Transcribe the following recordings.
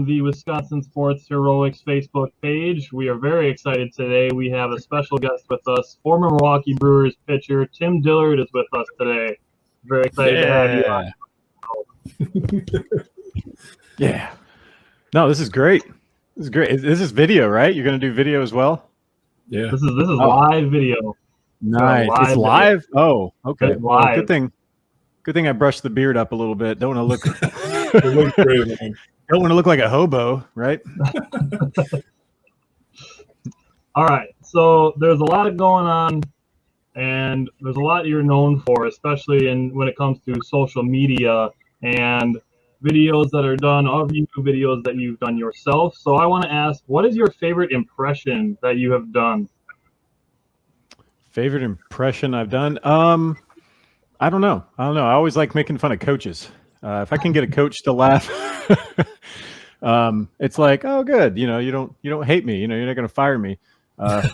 the Wisconsin Sports Heroics Facebook page. We are very excited today. We have a special guest with us. Former Milwaukee Brewers pitcher Tim Dillard is with us today. Very excited to have you on. Yeah. No, this is great. This is great. This is video, right? You're going to do video as well? Yeah. This is live video. Nice. It's live? Video. Oh, okay. It's well, live. Good thing I brushed the beard up a little bit. Don't want to look it looks great, man. Don't want to look like a hobo, right? All right. So there's a lot going on, and there's a lot you're known for, especially when it comes to social media and videos that are done of you, videos that you've done yourself. So I want to ask, what is your favorite impression that you have done? Favorite impression I've done? I don't know. I always like making fun of coaches. If I can get a coach to laugh, it's like, oh, good. You don't hate me. You're not going to fire me. I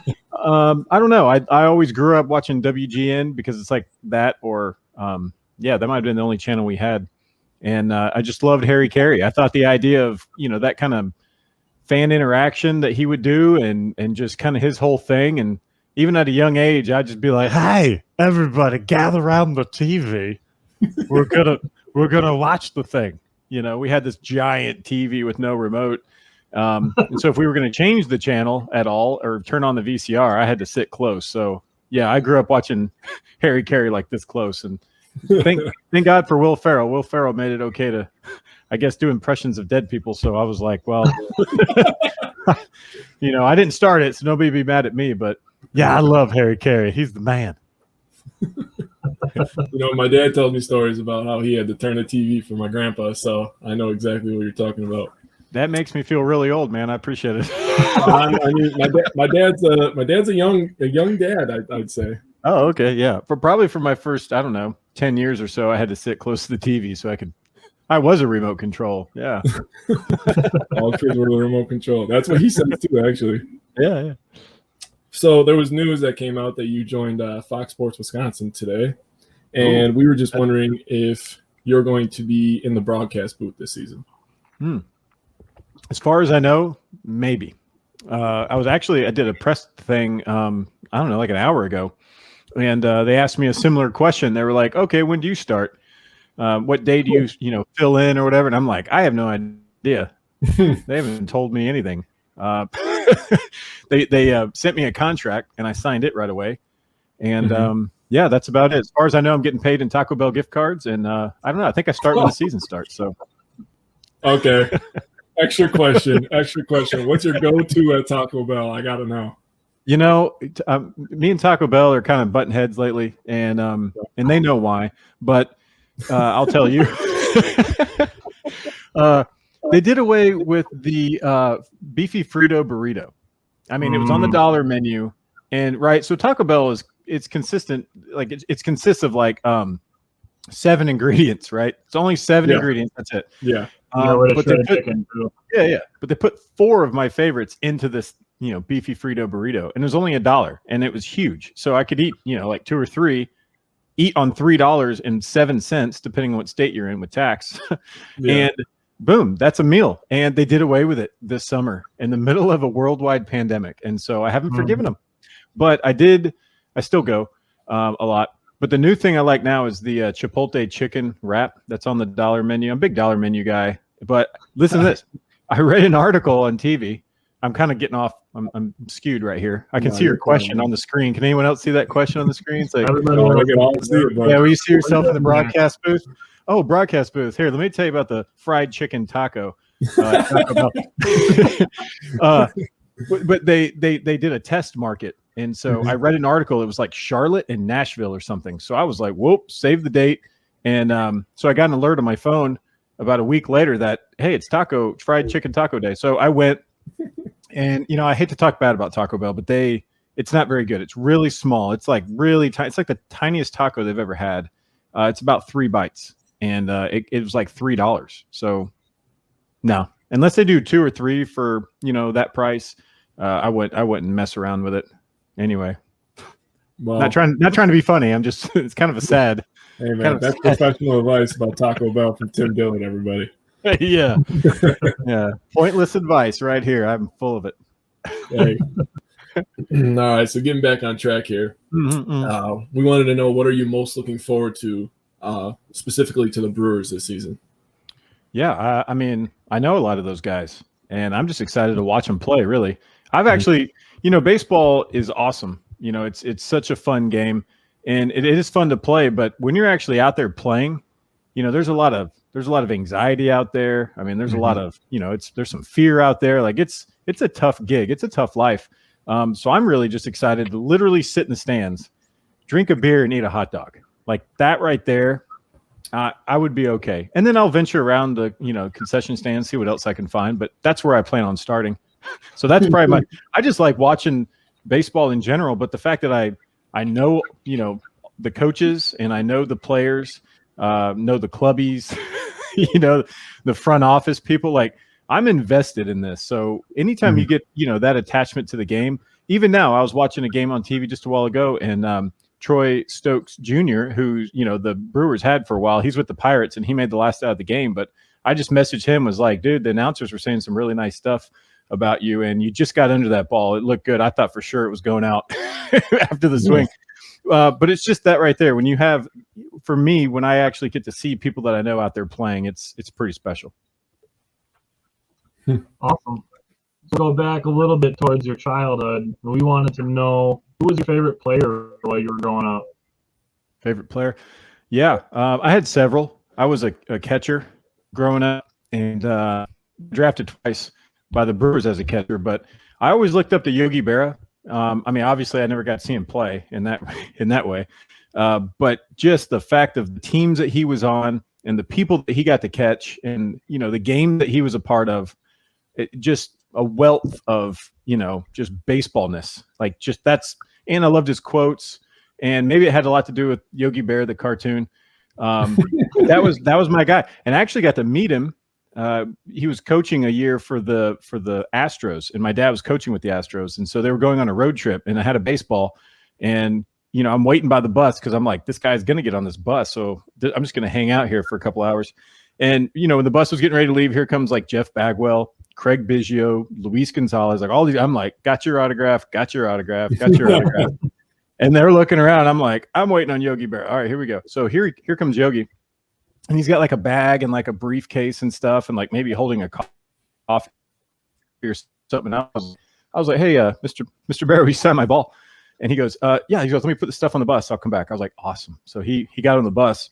don't know. I always grew up watching WGN because it's like that, or that might have been the only channel we had. And I just loved Harry Carey. I thought the idea of, that kind of fan interaction that he would do and just kind of his whole thing. And even at a young age, I'd just be like, hey, everybody gather around the TV. We're gonna watch the thing. We had this giant TV with no remote. And so if we were going to change the channel at all or turn on the VCR, I had to sit close. So yeah, I grew up watching Harry Carey like this close, and thank God for Will Ferrell. Will Ferrell made it okay to, I guess, do impressions of dead people. So I was like, well, I didn't start it, so nobody be mad at me. But yeah, I love Harry Carey. He's the man. My dad told me stories about how he had to turn the TV for my grandpa, so I know exactly what you're talking about. That makes me feel really old, man. I appreciate it. My dad's a young dad, I'd say. Oh, okay, yeah. Probably for my first, 10 years or so, I had to sit close to the TV so I was a remote control. Yeah. All kids were the remote control. That's what he said too, actually. Yeah. So there was news that came out that you joined Fox Sports Wisconsin today, and we were just wondering if you're going to be in the broadcast booth this season. As far as I know, maybe. I did a press thing, like an hour ago, and they asked me a similar question. They were like, okay, when do you start? What day do you, fill in or whatever? And I'm like, I have no idea. They haven't told me anything. They sent me a contract and I signed it right away. And that's about it. As far as I know, I'm getting paid in Taco Bell gift cards. And I don't know. I think I start when the season starts. So, okay. Extra question. What's your go-to at Taco Bell? I got to know. Me and Taco Bell are kind of button heads lately, and they know why. But I'll tell you. They did away with the beefy Frito burrito. I mean, it was on the dollar menu, and right. So Taco Bell it's consistent. Like it consists of like 7 ingredients, right? It's only 7 ingredients. That's it. Yeah. But they put 4 of my favorites into this, beefy Frito burrito, and it was only $1, and it was huge. So I could eat, like 2 or 3. Eat on $3.07, depending on what state you're in with tax, and boom, that's a meal. And they did away with it this summer in the middle of a worldwide pandemic. And so I haven't forgiven them, but I still go a lot. But the new thing I like now is the Chipotle chicken wrap that's on the dollar menu. I'm a big dollar menu guy, but listen to this. I read an article on TV. I'm kind of getting off. I'm skewed right here. I can see your question on the screen. Can anyone else see that question on the screen? It's like, will you see yourself in the broadcast booth? Oh, broadcast booth. Here, let me tell you about the fried chicken taco. But they did a test market. And so I read an article. It was like Charlotte and Nashville or something. So I was like, whoop, save the date. And so I got an alert on my phone about a week later that, hey, it's fried chicken taco day. So I went, and, I hate to talk bad about Taco Bell, but it's not very good. It's really small. It's like really tiny. It's like the tiniest taco they've ever had. It's about 3 bites. And it was like $3. So no, unless they do 2 or 3 for, that price, I wouldn't mess around with it anyway. Well, not trying to be funny. I'm just, it's kind of a sad. Hey man, that's professional advice about Taco Bell from Tim Dillard, everybody. Yeah. Yeah. Pointless advice right here. I'm full of it. Hey. All right. So getting back on track here, we wanted to know, what are you most looking forward to, specifically to the Brewers this season? Yeah. I mean, I know a lot of those guys, and I'm just excited to watch them play, really. I've actually, baseball is awesome. It's such a fun game, and it is fun to play. But when you're actually out there playing, there's a lot of anxiety out there. I mean, there's a lot of, there's some fear out there. Like it's a tough gig. It's a tough life. So I'm really just excited to literally sit in the stands, drink a beer, and eat a hot dog. Like that right there, I would be okay. And then I'll venture around the, concession stand, see what else I can find. But that's where I plan on starting. So that's probably I just like watching baseball in general. But the fact that I know, the coaches and I know the players, know the clubbies, the front office people, like I'm invested in this. So anytime you get, that attachment to the game, even now, I was watching a game on TV just a while ago, and Troy Stokes Jr., who, the Brewers had for a while, he's with the Pirates, and he made the last out of the game. But I just messaged him, was like, dude, the announcers were saying some really nice stuff about you, and you just got under that ball. It looked good. I thought for sure it was going out after the swing. But it's just that right there. When you have, for me, when I actually get to see people that I know out there playing, it's pretty special. Awesome. So go back a little bit towards your childhood. We wanted to know, who was your favorite player while you were growing up? Favorite player? Yeah, I had several. I was a catcher growing up, and drafted twice by the Brewers as a catcher. But I always looked up to Yogi Berra. I mean, obviously, I never got to see him play in that way. But just the fact of the teams that he was on and the people that he got to catch, and the game that he was a part of, just a wealth of just baseballness. Like just that's, and I loved his quotes, and maybe it had a lot to do with Yogi Bear, the cartoon. That was my guy, and I actually got to meet him. He was coaching a year for the Astros, and my dad was coaching with the Astros, and so they were going on a road trip, and I had a baseball, and I'm waiting by the bus because I'm like, this guy's gonna get on this bus, so I'm just gonna hang out here for a couple hours. And when the bus was getting ready to leave, here comes like Jeff Bagwell, Craig Biggio, Luis Gonzalez, like all these. I'm like, got your autograph. And they're looking around. I'm like, I'm waiting on Yogi Berra. All right, here we go. So here comes Yogi. And he's got like a bag and like a briefcase and stuff, and like maybe holding a coffee or something. I was like, hey, Mr. Barrow, he signed my ball. And he goes, yeah. He goes, let me put the stuff on the bus. I'll come back. I was like, awesome. So he got on the bus,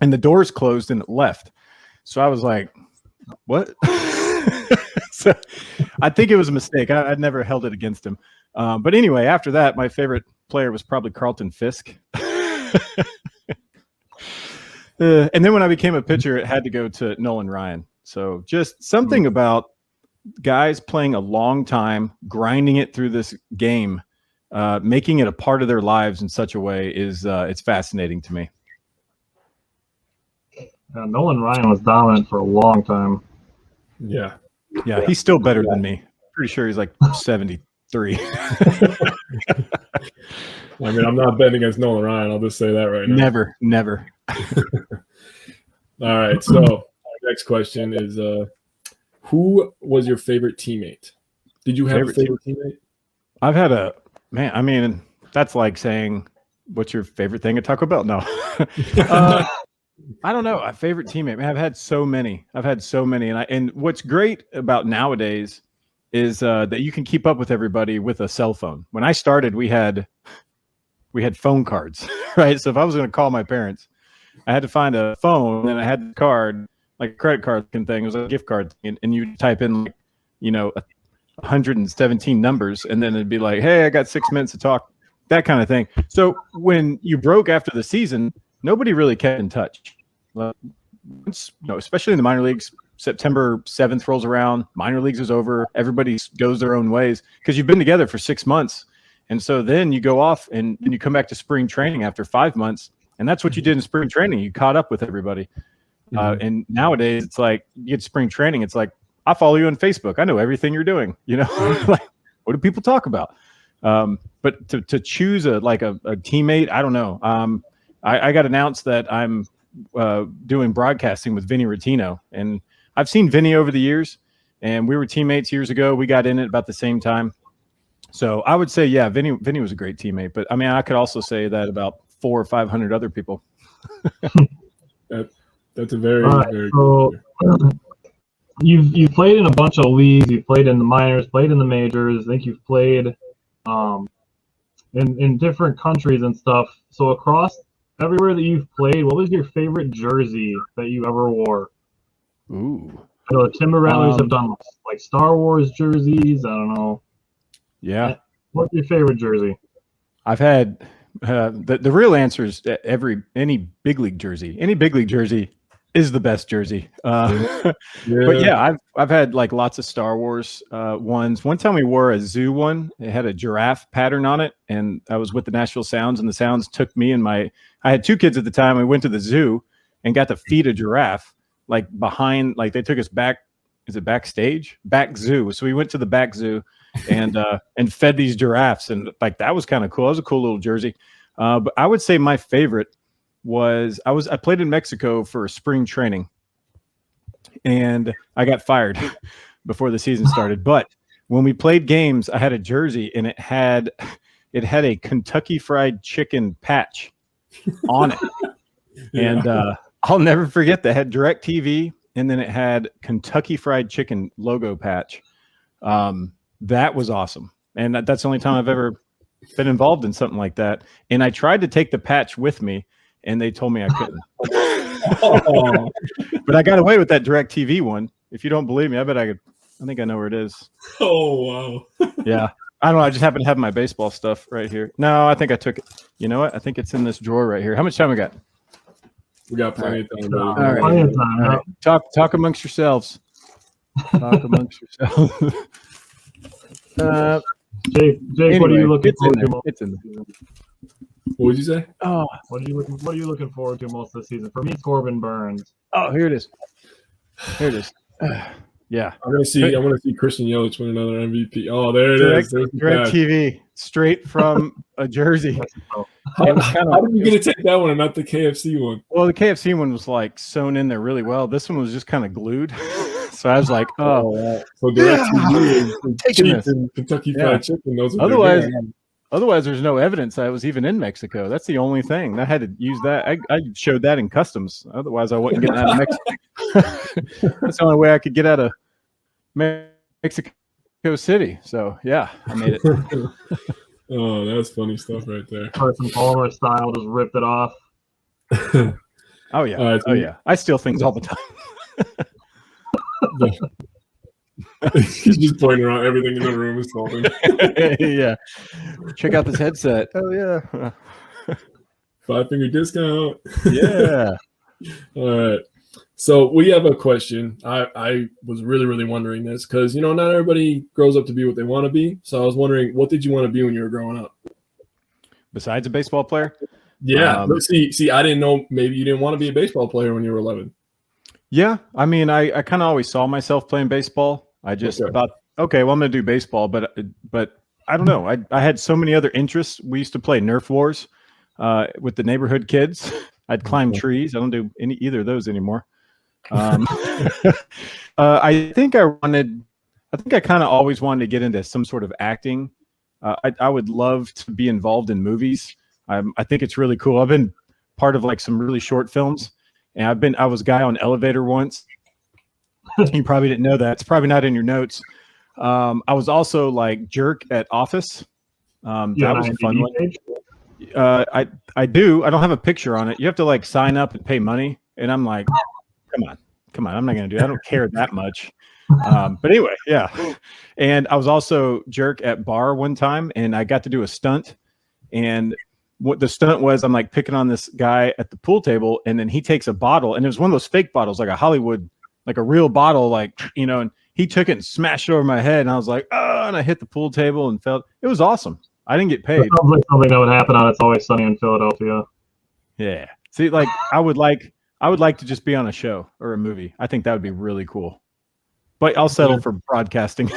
and the doors closed and it left. So I was like, what? So I think it was a mistake. I'd never held it against him. But anyway, after that, my favorite player was probably Carlton Fisk. And then when I became a pitcher, it had to go to Nolan Ryan. So just something about guys playing a long time, grinding it through this game, making it a part of their lives in such a way is it's fascinating to me. Nolan Ryan was dominant for a long time. Yeah. Yeah, he's still better than me. Pretty sure he's like 73. I mean, I'm not betting against Nolan Ryan. I'll just say that right now. Never. All right. So our next question is, who was your favorite teammate? Did you have a favorite teammate? I've had I mean, that's like saying, what's your favorite thing at Taco Bell? No. I don't know. A favorite teammate. Man, I've had so many. And what's great about nowadays is that you can keep up with everybody with a cell phone. When I started, we had phone cards, right? So if I was going to call my parents, I had to find a phone, and I had the card, like a credit card thing. It was a gift card thing, and you type in, like, 117 numbers, and then it'd be like, hey, I got 6 minutes to talk, that kind of thing. So when you broke after the season, nobody really kept in touch. Especially in the minor leagues, September 7th rolls around, minor leagues is over, everybody goes their own ways because you've been together for 6 months. And so then you go off and you come back to spring training after 5 months. And that's what you did in spring training. You caught up with everybody. And nowadays it's like you get spring training. It's like, I follow you on Facebook. I know everything you're doing, like, what do people talk about? But to choose a teammate, I don't know. I got announced that I'm doing broadcasting with Vinny Rottino, and I've seen Vinny over the years, and we were teammates years ago. We got in it about the same time. So I would say, yeah, Vinny was a great teammate. But I mean, I could also say that about 400 or 500 other people. That's a very, very good. You've played in a bunch of leagues. You've played in the minors, played in the majors. I think you've played in different countries and stuff. So across everywhere that you've played, what was your favorite jersey that you ever wore? Ooh. I know the Timber Rattlers have done like Star Wars jerseys. I don't know. Yeah. What's your favorite jersey? I've had the real answer is any big league jersey. Any big league jersey is the best jersey. But yeah, I've had like lots of Star Wars ones. One time we wore a zoo one. It had a giraffe pattern on it, and I was with the Nashville Sounds, and the Sounds took me and I had 2 kids at the time. We went to the zoo and got to feed a giraffe like behind, like they took us back. Is it backstage? Back zoo. So we went to the back zoo and fed these giraffes, and like that was kind of cool. It was a cool little jersey. But I would say my favorite was I played in Mexico for spring training, and I got fired before the season started. But when we played games, I had a jersey, and it had a Kentucky Fried Chicken patch on it. And I'll never forget that. It had DirecTV, and then it had Kentucky Fried Chicken logo patch. That was awesome. And that's the only time I've ever been involved in something like that. And I tried to take the patch with me, and they told me I couldn't. But I got away with that DirecTV one. If you don't believe me, I think I know where it is. Oh, wow. Yeah. I don't know. I just happen to have my baseball stuff right here. No, I think I took it. You know what? I think it's in this drawer right here. How much time we got? We got plenty of time. All right. Talk amongst yourselves. Talk amongst yourselves. Jake, anyway, what are you looking forward to? It's in there. What would you say? Oh, what are you looking forward to most of the season? For me, it's Corbin Burns. Oh, here it is. Yeah. I want to see Christian Yelich win another MVP. Oh, there it is. DirecTV, straight from a jersey. How did you get to take that one and not the KFC one? Well, the KFC one was like sewn in there really well. This one was just kind of glued. So I was like, oh. So DirecTV is cheap in Kentucky Fried Chicken. Otherwise, there's no evidence I was even in Mexico. That's the only thing. I had to use that. I showed that in customs. Otherwise, I wasn't getting out of Mexico. That's the only way I could get out of Mexico City. So, yeah, I made it. Oh, that's funny stuff right there. Carson Palmer style, just ripped it off. Oh, yeah. Yeah. I steal things all the time. He's just pointing around everything in the room is solving. Yeah. Check out this headset. Oh, yeah. 5-finger discount. Yeah. All right. So we have a question. I was really, really wondering this because, not everybody grows up to be what they want to be. So I was wondering, what did you want to be when you were growing up? Besides a baseball player? Yeah. See, I didn't know. Maybe you didn't want to be a baseball player when you were 11. Yeah. I mean, I kind of always saw myself playing baseball. I just thought, okay, well, I'm going to do baseball. But I don't know. I had so many other interests. We used to play Nerf Wars with the neighborhood kids. I'd climb trees. I don't do either of those anymore. I think I kind of always wanted to get into some sort of acting. I would love to be involved in movies. I think it's really cool. I've been part of like some really short films, and I was a guy on Elevator once. You probably didn't know that. It's probably not in your notes. I was also like Jerk at Office. That was a fun one. I do. I don't have a picture on it. You have to like sign up and pay money. And I'm like, come on. I'm not going to do it. I don't care that much. But anyway, yeah. And I was also Jerk at Bar one time, and I got to do a stunt. And what the stunt was, I'm like picking on this guy at the pool table, and then he takes a bottle, and it was one of those fake bottles, like a Hollywood, like a real bottle, like, and he took it and smashed it over my head. And I was like, oh, and I hit the pool table and felt it was awesome. I didn't get paid. That sounds like something that would happen on It's Always Sunny in Philadelphia. Yeah. See, like I would like to just be on a show or a movie. I think that would be really cool. But I'll settle for broadcasting.